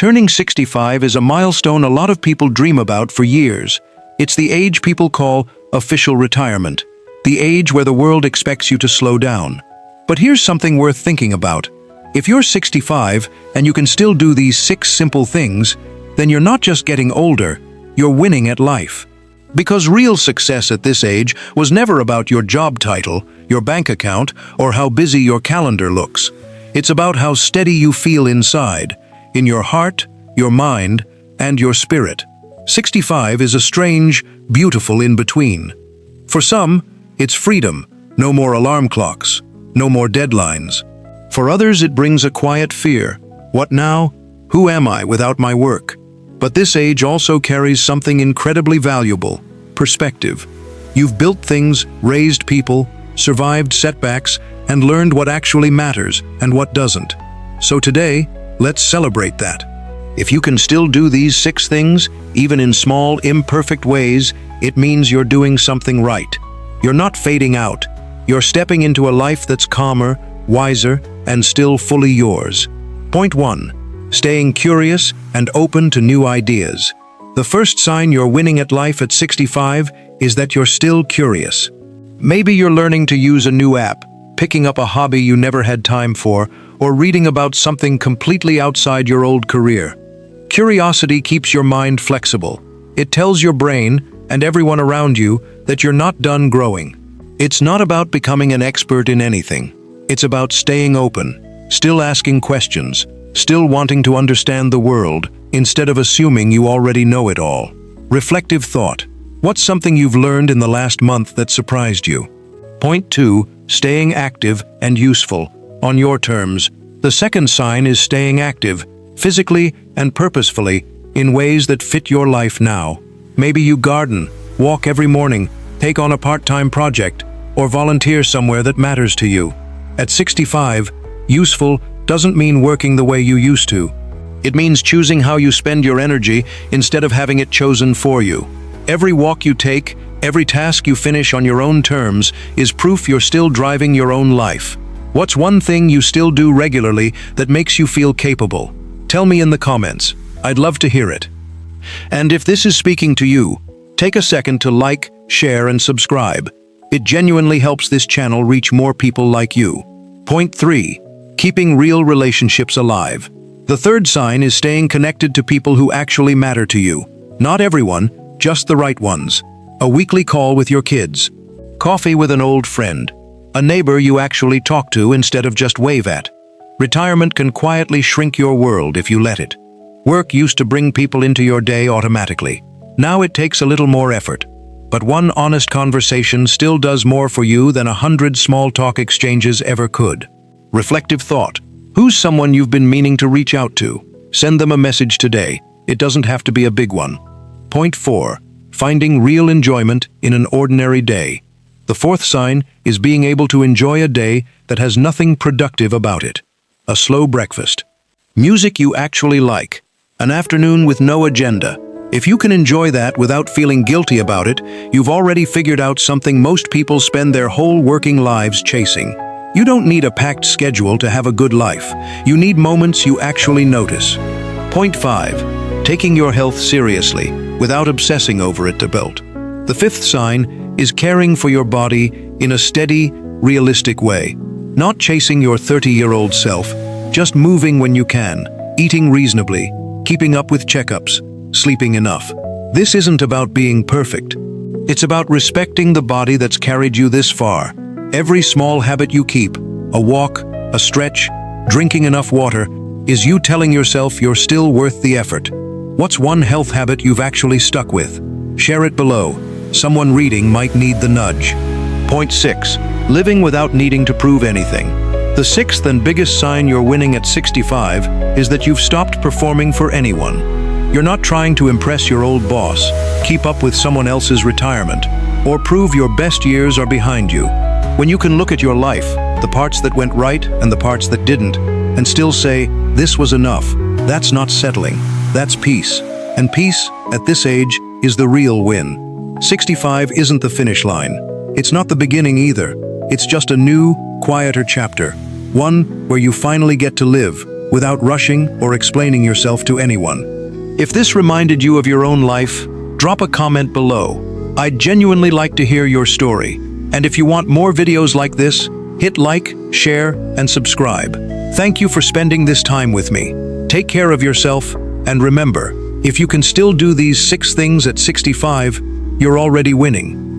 Turning 65 is a milestone a lot of people dream about for years. It's the age people call official retirement, the age where the world expects you to slow down. But here's something worth thinking about. If you're 65 and you can still do these 6 simple things, then you're not just getting older, you're winning at life. Because real success at this age was never about your job title, your bank account, or how busy your calendar looks. It's about how steady you feel inside, in your heart, your mind, and your spirit. 65 is a strange, beautiful in-between. For some, it's freedom, no more alarm clocks, no more deadlines. For others, it brings a quiet fear. What now? Who am I without my work? But this age also carries something incredibly valuable: perspective. You've built things, raised people, survived setbacks, and learned what actually matters and what doesn't. So today, let's celebrate that. If you can still do these 6 things, even in small, imperfect ways, it means you're doing something right. You're not fading out. You're stepping into a life that's calmer, wiser, and still fully yours. Point 1. Staying curious and open to new ideas. The first sign you're winning at life at 65 is that you're still curious. Maybe you're learning to use a new app, picking up a hobby you never had time for, or reading about something completely outside your old career. Curiosity keeps your mind flexible. It tells your brain and everyone around you that you're not done growing. It's not about becoming an expert in anything. It's about staying open, still asking questions, still wanting to understand the world, instead of assuming you already know it all. Reflective thought. What's something you've learned in the last month that surprised you? Point 2. Staying active and useful, on your terms. The second sign is staying active, physically and purposefully, in ways that fit your life now. Maybe you garden, walk every morning, take on a part-time project, or volunteer somewhere that matters to you. At 65, useful doesn't mean working the way you used to. It means choosing how you spend your energy instead of having it chosen for you. Every walk you take, every task you finish on your own terms is proof you're still driving your own life. What's one thing you still do regularly that makes you feel capable? Tell me in the comments. I'd love to hear it. And if this is speaking to you, take a second to like, share, and subscribe. It genuinely helps this channel reach more people like you. Point 3. Keeping real relationships alive. The third sign is staying connected to people who actually matter to you. Not everyone, just the right ones. A weekly call with your kids. Coffee with an old friend. A neighbor you actually talk to instead of just wave at. Retirement can quietly shrink your world if you let it. Work used to bring people into your day automatically. Now it takes a little more effort. But one honest conversation still does more for you than 100 small talk exchanges ever could. Reflective thought. Who's someone you've been meaning to reach out to? Send them a message today. It doesn't have to be a big one. Point 4. Finding real enjoyment in an ordinary day. The fourth sign is being able to enjoy a day that has nothing productive about it. A slow breakfast. Music you actually like. An afternoon with no agenda. If you can enjoy that without feeling guilty about it, you've already figured out something most people spend their whole working lives chasing. You don't need a packed schedule to have a good life. You need moments you actually notice. Point 5. Taking your health seriously, without obsessing over it to build. The fifth sign is caring for your body in a steady, realistic way. Not chasing your 30-year-old self, just moving when you can, eating reasonably, keeping up with checkups, sleeping enough. This isn't about being perfect. It's about respecting the body that's carried you this far. Every small habit you keep, a walk, a stretch, drinking enough water, is you telling yourself you're still worth the effort. What's one health habit you've actually stuck with? Share it below. Someone reading might need the nudge. Point 6. Living without needing to prove anything. The sixth and biggest sign you're winning at 65 is that you've stopped performing for anyone. You're not trying to impress your old boss, keep up with someone else's retirement, or prove your best years are behind you. When you can look at your life, the parts that went right and the parts that didn't, and still say, this was enough, that's not settling, that's peace. And peace, at this age, is the real win. 65 isn't the finish line. It's not the beginning either. It's just a new, quieter chapter. One where you finally get to live, without rushing or explaining yourself to anyone. If this reminded you of your own life, drop a comment below. I'd genuinely like to hear your story. And if you want more videos like this, hit like, share, and subscribe. Thank you for spending this time with me. Take care of yourself, and remember, if you can still do these 6 things at 65, you're already winning.